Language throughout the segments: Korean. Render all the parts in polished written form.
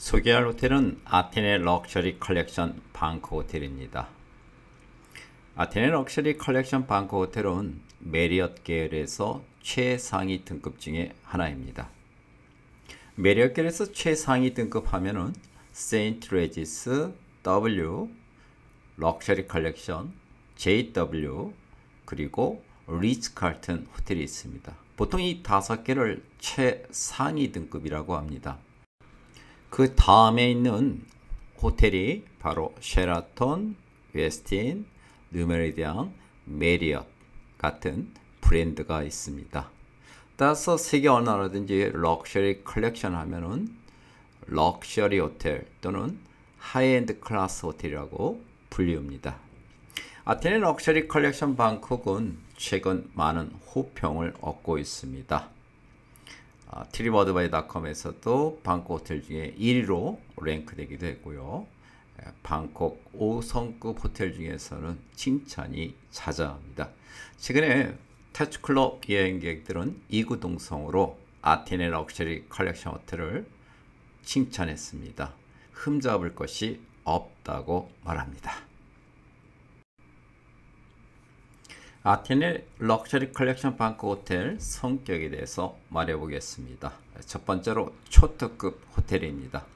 소개할 호텔은 아테네 럭셔리 컬렉션 방콕 호텔입니다. 아테네 럭셔리 컬렉션 방콕 호텔은 메리엇 계열에서 최상위 등급 중에 하나입니다. 메리엇 계열에서 최상위 등급 하면은 세인트 레지스, W, 럭셔리 컬렉션, JW, 그리고 리츠 칼튼 호텔이 있습니다. 보통 이 5개를 최상위 등급이라고 합니다. 그 다음에 있는 호텔이 바로 쉐라톤, 웨스틴, 르메리디앙, 메리엇 같은 브랜드가 있습니다. 따라서 세계 어느 나라든지 럭셔리 컬렉션 하면은 럭셔리 호텔 또는 하이엔드 클래스 호텔이라고 불립니다. 아테네 럭셔리 컬렉션 방콕은 최근 많은 호평을 얻고 있습니다. 트립어드바이닷컴에서도 방콕 호텔 중에 1위로 랭크되기도 했고요. 방콕 5성급 호텔 중에서는 칭찬이 자자합니다. 최근에 태츠클럽 여행객들은 이구동성으로 아테네 럭셔리 컬렉션 호텔을 칭찬했습니다. 흠잡을 것이 없다고 말합니다. 아테네 럭셔리 컬렉션 방콕 호텔 성격에 대해서 말해보겠습니다. 첫 번째로 초특급 호텔입니다.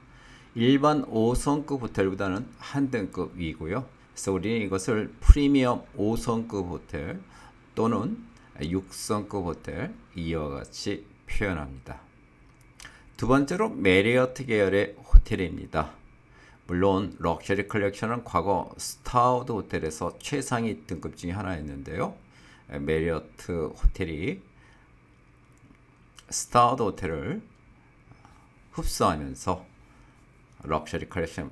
일반 5성급 호텔보다는 한 등급 위고요. 그래서 우리는 이것을 프리미엄 5성급 호텔 또는 6성급 호텔 이와 같이 표현합니다. 두 번째로 메리어트 계열의 호텔입니다. 물론 럭셔리 컬렉션은 과거 스타우드 호텔에서 최상위 등급 중에 하나였는데요. 메리어트 호텔이 스타우드 호텔을 흡수하면서 럭셔리 컬렉션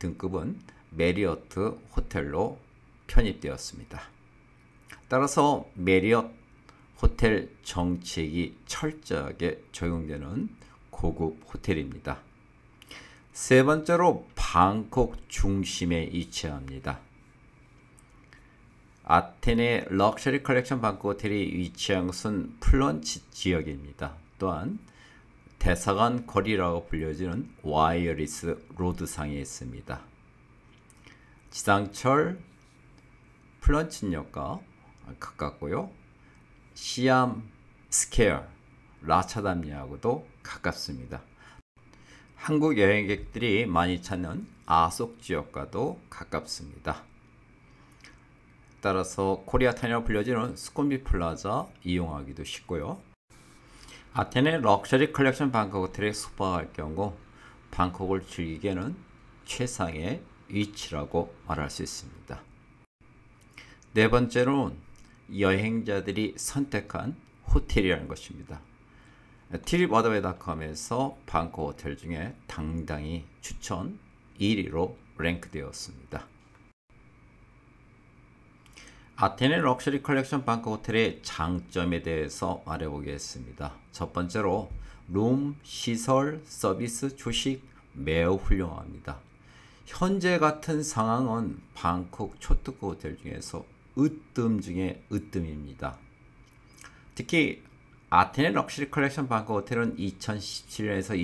등급은 메리어트 호텔로 편입되었습니다. 따라서 메리엇 호텔 정책이 철저하게 적용되는 고급 호텔입니다. 세 번째로 방콕 중심에 위치합니다. 아테네 럭셔리 컬렉션 방콕 호텔이 위치한 곳은 플런치 지역입니다. 또한 대사관 거리라고 불려지는 와이어리스 로드상에 있습니다. 지상철 플런치역과 가깝고요. 시암 스퀘어 라차담리하고도 가깝습니다. 한국 여행객들이 많이 찾는 아속 지역과도 가깝습니다. 따라서 코리아타운이라고 불려지는 스콘비 플라자 이용하기도 쉽고요. 아테네 럭셔리 컬렉션 방콕 호텔에 숙박할 경우 방콕을 즐기기에는 최상의 위치라고 말할 수 있습니다. 네 번째로는 여행자들이 선택한 호텔이라는 것입니다. 트립어드바이닷컴에서 방콕 호텔 중에 당당히 추천 1위로 랭크되었습니다. 아테네 럭셔리 컬렉션 방콕 호텔의 장점에 대해서 말해보겠습니다. 첫 번째로 룸, 시설, 서비스, 조식 매우 훌륭합니다. 현재 같은 상황은 방콕 초특급 호텔 중에서 으뜸 중에 으뜸입니다. 특히 아테네 럭셔리 컬렉션 방콕 호텔은 2017년에서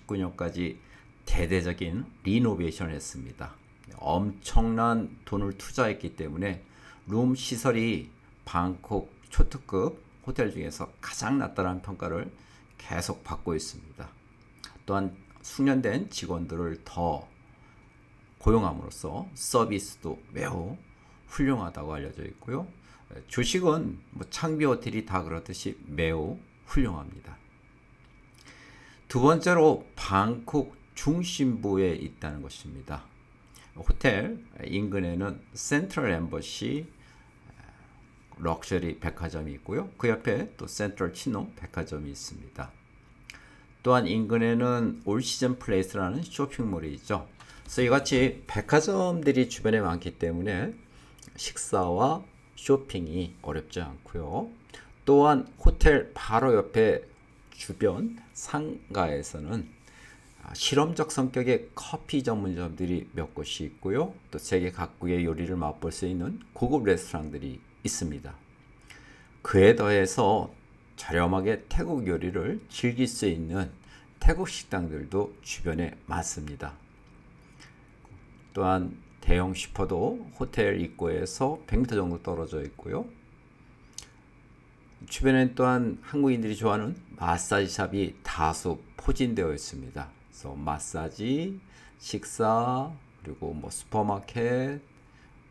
2019년까지 대대적인 리노베이션을 했습니다. 엄청난 돈을 투자했기 때문에 룸 시설이 방콕 초특급 호텔 중에서 가장 낫다는 평가를 계속 받고 있습니다. 또한 숙련된 직원들을 더 고용함으로써 서비스도 매우 훌륭하다고 알려져 있고요. 조식은 창비 호텔이 다 그렇듯이 매우 훌륭합니다. 두 번째로 방콕 중심부에 있다는 것입니다. 호텔 인근에는 센트럴 엠버시 럭셔리 백화점이 있고요. 그 옆에 또 센트럴 치노 백화점이 있습니다. 또한 인근에는 올시즌 플레이스라는 쇼핑몰이 있죠. 그래서 이같이 백화점들이 주변에 많기 때문에 식사와 쇼핑이 어렵지 않고요. 또한 호텔 바로 옆에 주변 상가에서는 실험적 성격의 커피 전문점들이 몇 곳이 있고요. 또 세계 각국의 요리를 맛볼 수 있는 고급 레스토랑들이 있습니다. 그에 더해서 저렴하게 태국 요리를 즐길 수 있는 태국 식당들도 주변에 많습니다. 또한 대형 슈퍼도 호텔 입구에서 100m 정도 떨어져 있고요. 주변엔 또한 한국인들이 좋아하는 마사지 샵이 다수 포진되어 있습니다. 그래서 마사지, 식사, 그리고 뭐 슈퍼마켓,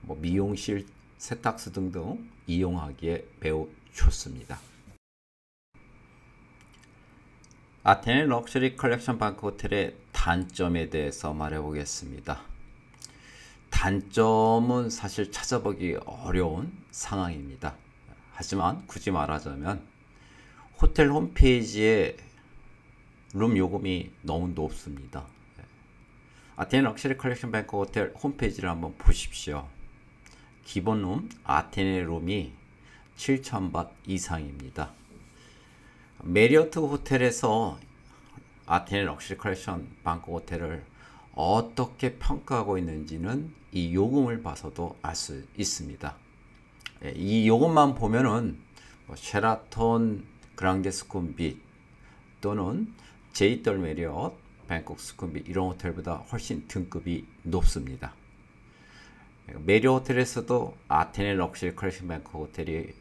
뭐 미용실, 세탁소 등등 이용하기에 매우 좋습니다. 아테네 럭셔리 컬렉션 방크 호텔의 단점에 대해서 말해 보겠습니다. 단점은 사실 찾아보기 어려운 상황입니다. 하지만 굳이 말하자면 호텔 홈페이지에 룸 요금이 너무 높습니다. 아테네 럭셔리 컬렉션 방크 호텔 홈페이지를 한번 보십시오. 기본 룸 아테네 룸이 7,000바 이상입니다. 메리어트 호텔에서 아테네 럭셔리 컬렉션 방크 호텔을 어떻게 평가하고 있는지는 이 요금을 봐서도 알 수 있습니다. 이 요금만 보면은 쉐라톤 그랑데 스쿰빗 또는 제이떨 메리엇 뱅콕 스쿰빗 이런 호텔보다 훨씬 등급이 높습니다. 메리엇 호텔에서도 아테네 럭셔리 컬렉션 뱅콕 호텔이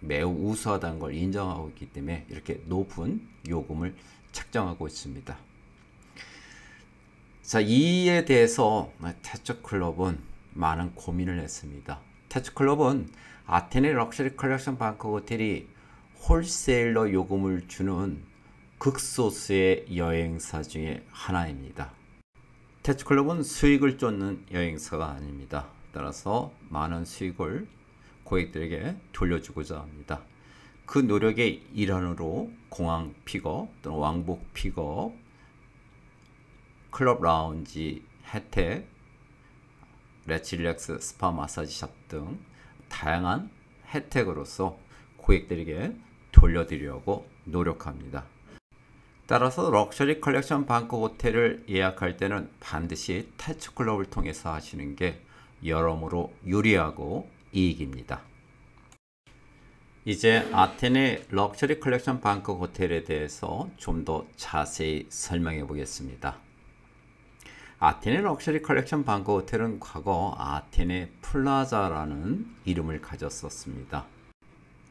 매우 우수하다는 걸 인정하고 있기 때문에 이렇게 높은 요금을 책정하고 있습니다. 자, 이에 대해서 태츠클럽은 많은 고민을 했습니다. 태츠클럽은 아테네 럭셔리 컬렉션 방콕 호텔이 홀세일러 요금을 주는 극소수의 여행사 중에 하나입니다. 태츠클럽은 수익을 쫓는 여행사가 아닙니다. 따라서 많은 수익을 고객들에게 돌려주고자 합니다. 그 노력의 일환으로 공항 픽업 또는 왕복 픽업, 클럽 라운지 혜택, 레치릴렉스 스파 마사지샵 등 다양한 혜택으로서 고객들에게 돌려드리려고 노력합니다. 따라서 럭셔리 컬렉션 방콕 호텔을 예약할 때는 반드시 태츠클럽을 통해서 하시는 게 여러모로 유리하고 이익입니다. 이제 아테네 럭셔리 컬렉션 방콕 호텔에 대해서 좀 더 자세히 설명해 보겠습니다. 아테네 럭셔리 컬렉션 방콕 호텔은 과거 아테네 플라자라는 이름을 가졌었습니다.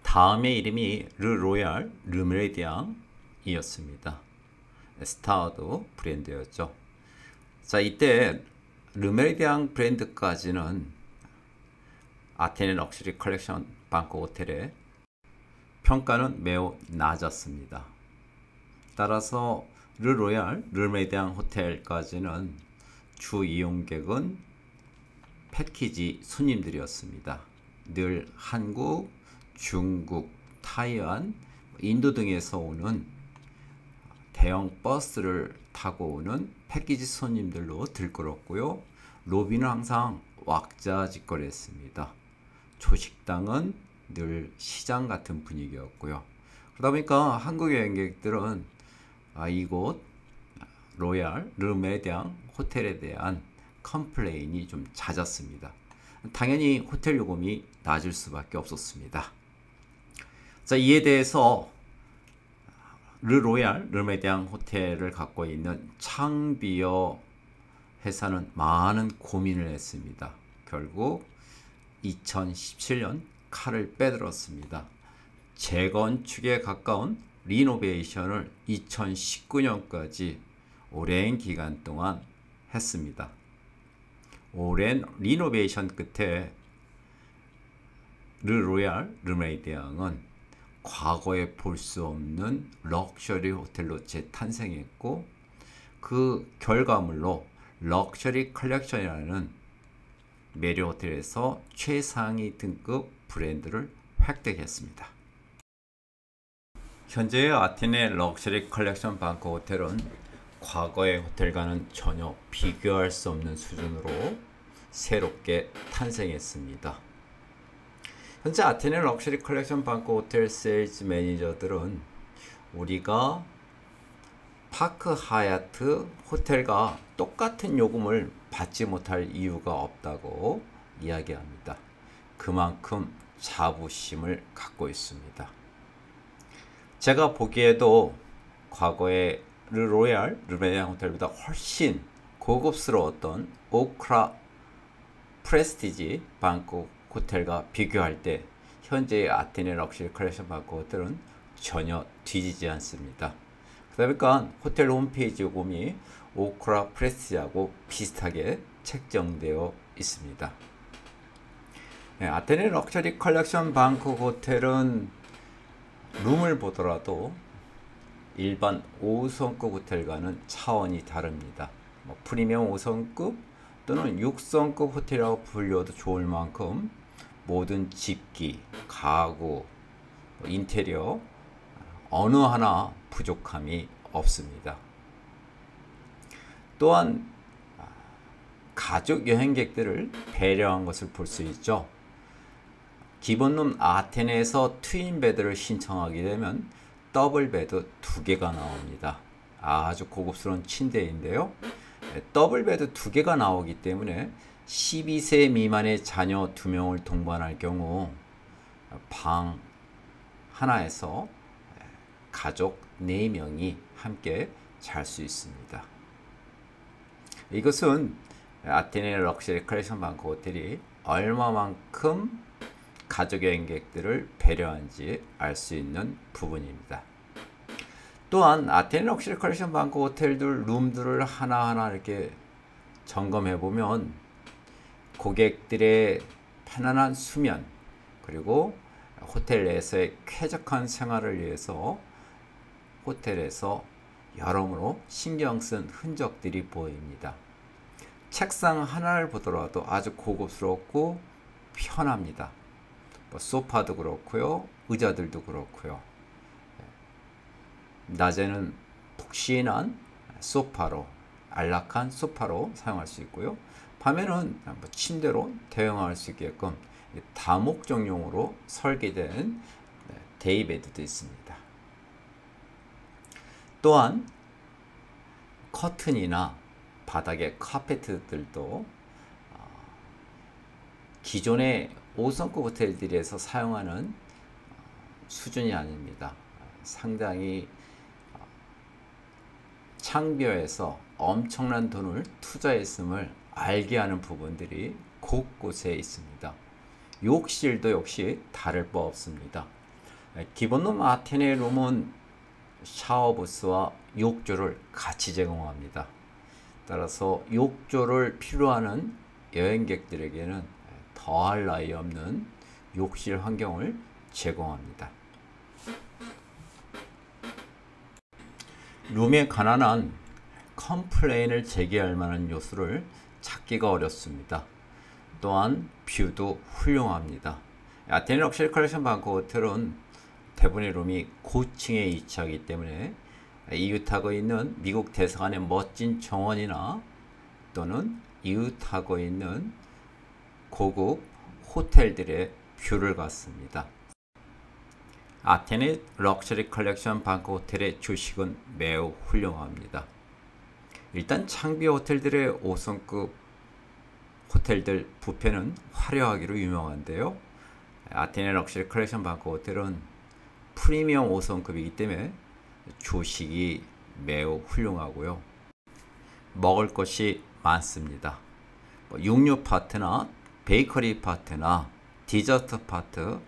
다음의 이름이 르 로얄 르메디앙이었습니다. 스타워드 브랜드였죠. 자, 이때 르메디앙 브랜드까지는 아테네 럭셔리 컬렉션 방콕 호텔의 평가는 매우 낮았습니다. 따라서 르 로얄 르메디앙 호텔까지는 주 이용객은 패키지 손님들이었습니다. 늘 한국, 중국, 타이완, 인도 등에서 오는 대형 버스를 타고 오는 패키지 손님들로 들끓었고요. 로비는 항상 왁자지껄했습니다. 조식당은 늘 시장 같은 분위기였고요. 그러다 보니까 한국 여행객들은 이곳 로얄 르메디앙 호텔에 대한 컴플레인이 좀 잦았습니다. 당연히 호텔 요금이 낮을 수밖에 없었습니다. 자, 이에 대해서 르 로얄 르메디앙 호텔을 갖고 있는 창비어 회사는 많은 고민을 했습니다. 결국 2017년 칼을 빼들었습니다. 재건축에 가까운 리노베이션을 2019년까지 오랜 기간 동안 했습니다. 오랜 리노베이션 끝에 르 로얄 르메디앙은 과거에 볼 수 없는 럭셔리 호텔로 재탄생했고, 그 결과물로 럭셔리 컬렉션이라는 메리엇 호텔에서 최상위 등급 브랜드를 획득했습니다. 현재의 아테네 럭셔리 컬렉션 방콕 호텔은 과거의 호텔과는 전혀 비교할 수 없는 수준으로 새롭게 탄생했습니다. 현재 아테네 럭셔리 컬렉션 방콕 호텔 세일즈 매니저들은 우리가 파크 하얏트 호텔과 똑같은 요금을 받지 못할 이유가 없다고 이야기합니다. 그만큼 자부심을 갖고 있습니다. 제가 보기에도 과거에 르로얄 르메리앙 호텔보다 훨씬 고급스러웠던 오크라 프레스티지 방콕 호텔과 비교할 때 현재의 아테네 럭셔리 컬렉션 방콕 호텔은 전혀 뒤지지 않습니다. 그러니까 호텔 홈페이지 요금이 오크라 프레스티지하고 비슷하게 책정되어 있습니다. 네, 아테네 럭셔리 컬렉션 방콕 호텔은 룸을 보더라도 일반 5성급 호텔과는 차원이 다릅니다. 프리미엄 5성급 또는 6성급 호텔이라고 불려도 좋을 만큼 모든 집기, 가구, 인테리어 어느 하나 부족함이 없습니다. 또한 가족 여행객들을 배려한 것을 볼 수 있죠. 기본룸 아테네에서 트윈 베드를 신청하게 되면 더블 베드 2개가 나옵니다. 아주 고급스러운 침대인데요. 더블 베드 2개가 나오기 때문에 12세 미만의 자녀 2명을 동반할 경우 방 하나에서 가족 4명이 함께 잘 수 있습니다. 이것은 아테네 럭셔리 컬렉션 방콕 호텔이 얼마만큼 가족 여행객들을 배려한지 알 수 있는 부분입니다. 또한 아테네 럭셔리 컬렉션 방콕 호텔들 룸들을 하나하나 이렇게 점검해 보면 고객들의 편안한 수면 그리고 호텔 내에서의 쾌적한 생활을 위해서 호텔에서 여러모로 신경 쓴 흔적들이 보입니다. 책상 하나를 보더라도 아주 고급스럽고 편합니다. 소파도 그렇고요, 의자들도 그렇고요. 낮에는 푹신한 소파로, 안락한 소파로 사용할 수 있고요. 밤에는 침대로 대용할 수 있게끔 다목적용으로 설계된 데이베드도 있습니다. 또한 커튼이나 바닥의 카페트들도 기존의 5성급 호텔들에서 사용하는 수준이 아닙니다. 상당히 창비에서 엄청난 돈을 투자했음을 알게 하는 부분들이 곳곳에 있습니다. 욕실도 역시 다를 바 없습니다. 기본룸 아테네 룸은 샤워부스와 욕조를 같이 제공합니다. 따라서 욕조를 필요하는 여행객들에게는 더할 나위 없는 욕실 환경을 제공합니다. 룸에 관한 컴플레인을 제기할 만한 요소를 찾기가 어렵습니다. 또한 뷰도 훌륭합니다. 아테네 럭셔리 컬렉션 방콕 호텔은 대부분의 룸이 고층에 위치하기 때문에 이웃하고 있는 미국 대사관의 멋진 정원이나 또는 이웃하고 있는 고급 호텔들의 뷰를 갖습니다. 아테네 럭셔리 컬렉션 방콕 호텔의 주식은 매우 훌륭합니다. 일단 창비 호텔들의 5성급 호텔들 뷔페는 화려하기로 유명한데요. 아테네 럭셔리 컬렉션 방콕 호텔은 프리미엄 5성급이기 때문에 조식이 매우 훌륭하고요. 먹을 것이 많습니다. 육류 파트나 베이커리 파트나 디저트 파트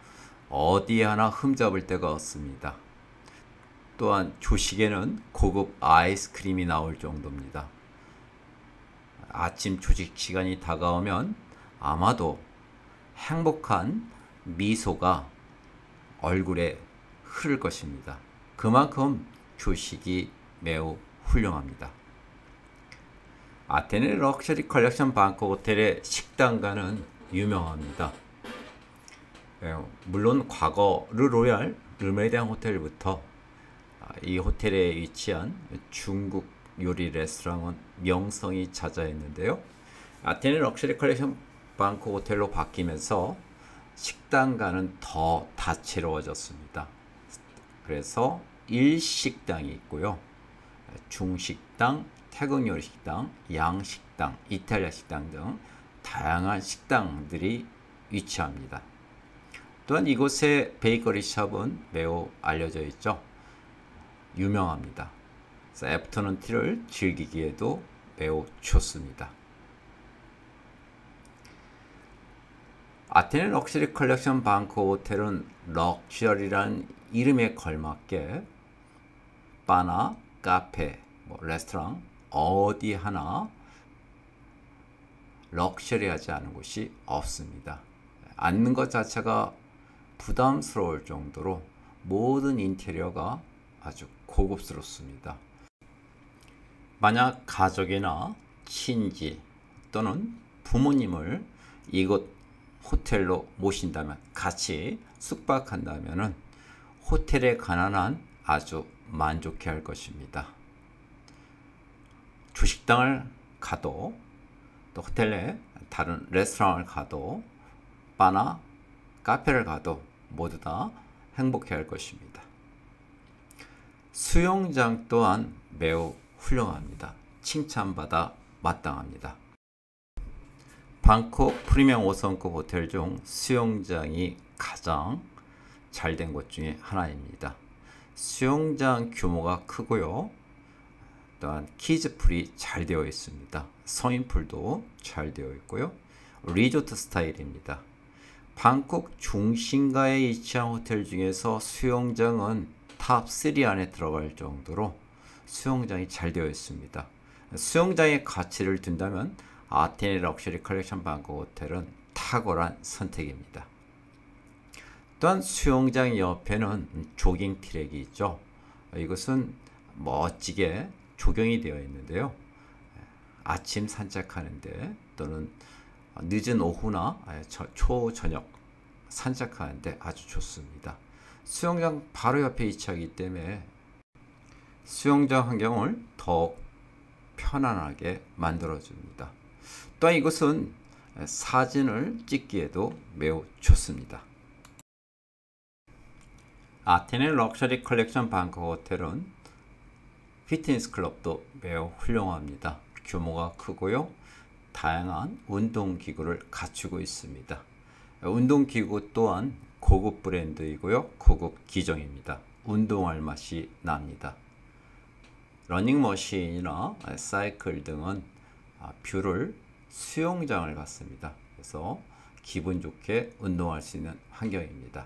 어디 하나 흠잡을 데가 없습니다. 또한 조식에는 고급 아이스크림이 나올 정도입니다. 아침 조식 시간이 다가오면 아마도 행복한 미소가 얼굴에 흐를 것입니다. 그만큼 조식이 매우 훌륭합니다. 아테네 럭셔리 컬렉션 방콕 호텔의 식당가는 유명합니다. 물론 과거 르로얄 르메리앙 호텔부터 이 호텔에 위치한 중국 요리 레스토랑은 명성이 자자했는데요. 아테네 럭셔리 컬렉션 방콕 호텔로 바뀌면서 식당가는 더 다채로워졌습니다. 그래서 일식당이 있고요. 중식당, 태국 요리식당, 양식당, 이탈리아 식당 등 다양한 식당들이 위치합니다. 또한 이곳의 베이커리 샵은 매우 알려져 있죠. 유명합니다. 그래서 애프터눈 티를 즐기기에도 매우 좋습니다. 아테네 럭셔리 컬렉션 방콕 호텔은 럭셔리란 이름에 걸맞게 바나 카페, 레스토랑 어디 하나 럭셔리하지 않은 곳이 없습니다. 앉는 것 자체가 부담스러울 정도로 모든 인테리어가 아주 고급스럽습니다. 만약 가족이나 친지 또는 부모님을 이곳 호텔로 모신다면, 같이 숙박한다면 호텔에 관한 한 아주 만족해 할 것입니다. 주식당을 가도, 또 호텔 내 다른 레스토랑을 가도, 바나 카페를 가도 모두 다 행복해 할 것입니다. 수영장 또한 매우 훌륭합니다. 칭찬받아 마땅합니다. 방콕 프리미엄 5성급 호텔 중 수영장이 가장 잘된 곳 중에 하나입니다. 수영장 규모가 크고요. 또한 키즈풀이 잘 되어 있습니다. 서인풀도 잘 되어 있고요. 리조트 스타일입니다. 방콕 중심가에 위치한 호텔 중에서 수영장은 탑 3 안에 들어갈 정도로 수영장이 잘 되어 있습니다. 수영장의 가치를 둔다면 아테네 럭셔리 컬렉션 방콕 호텔은 탁월한 선택입니다. 또한 수영장 옆에는 조깅 트랙이 있죠. 이것은 멋지게 조경이 되어 있는데요. 아침 산책하는데 또는 늦은 오후나 초저녁 산책하는데 아주 좋습니다. 수영장 바로 옆에 위치하기 때문에 수영장 환경을 더욱 편안하게 만들어줍니다. 또한 이것은 사진을 찍기에도 매우 좋습니다. 아테네 럭셔리 컬렉션 방콕 호텔은 피트니스 클럽도 매우 훌륭합니다. 규모가 크고요. 다양한 운동기구를 갖추고 있습니다. 운동기구 또한 고급 브랜드이고요. 고급 기종입니다. 운동할 맛이 납니다. 러닝머신이나 사이클 등은 뷰를 수영장을 갖습니다. 그래서 기분 좋게 운동할 수 있는 환경입니다.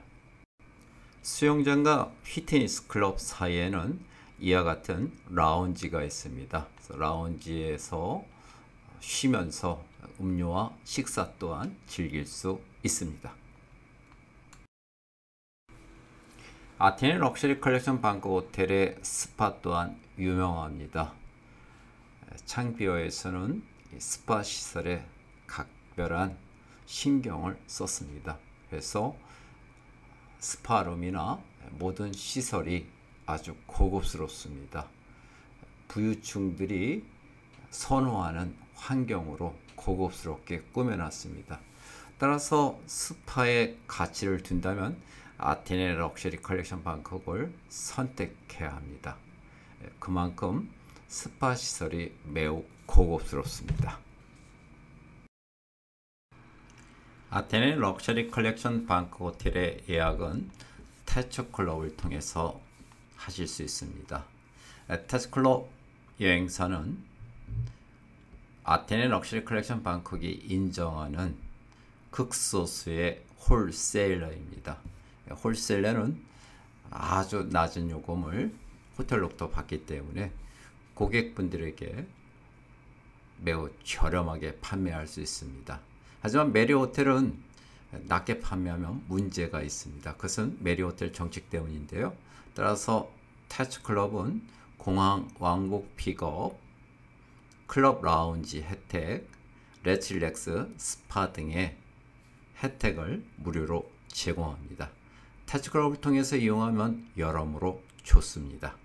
수영장과 피트니스 클럽 사이에는 이와 같은 라운지가 있습니다. 그래서 라운지에서 쉬면서 음료와 식사 또한 즐길 수 있습니다. 아테네 럭셔리 컬렉션 방콕 호텔의 스파 또한 유명합니다. 창비어에서는 스파 시설에 각별한 신경을 썼습니다. 그래서 스파룸이나 모든 시설이 아주 고급스럽습니다. 부유층들이 선호하는 환경으로 고급스럽게 꾸며놨습니다. 따라서 스파의 가치를 둔다면 아테네 럭셔리 컬렉션 방콕을 선택해야 합니다. 그만큼 스파 시설이 매우 고급스럽습니다. 아테네 럭셔리 컬렉션 방콕 호텔의 예약은 태츠클럽을 통해서 하실 수 있습니다. 태츠클럽 여행사는 아테네 럭셔리 컬렉션 방콕이 인정하는 극소수의 홀세일러입니다. 홀세일러는 아주 낮은 요금을 호텔로부터 받기 때문에 고객분들에게 매우 저렴하게 판매할 수 있습니다. 하지만 메리 호텔은 낮게 판매하면 문제가 있습니다. 그것은 메리 호텔 정책 때문인데요. 따라서 태츠클럽은 공항 왕복 픽업, 클럽 라운지 혜택, 레칠렉스, 스파 등의 혜택을 무료로 제공합니다. 태츠클럽을 통해서 이용하면 여러모로 좋습니다.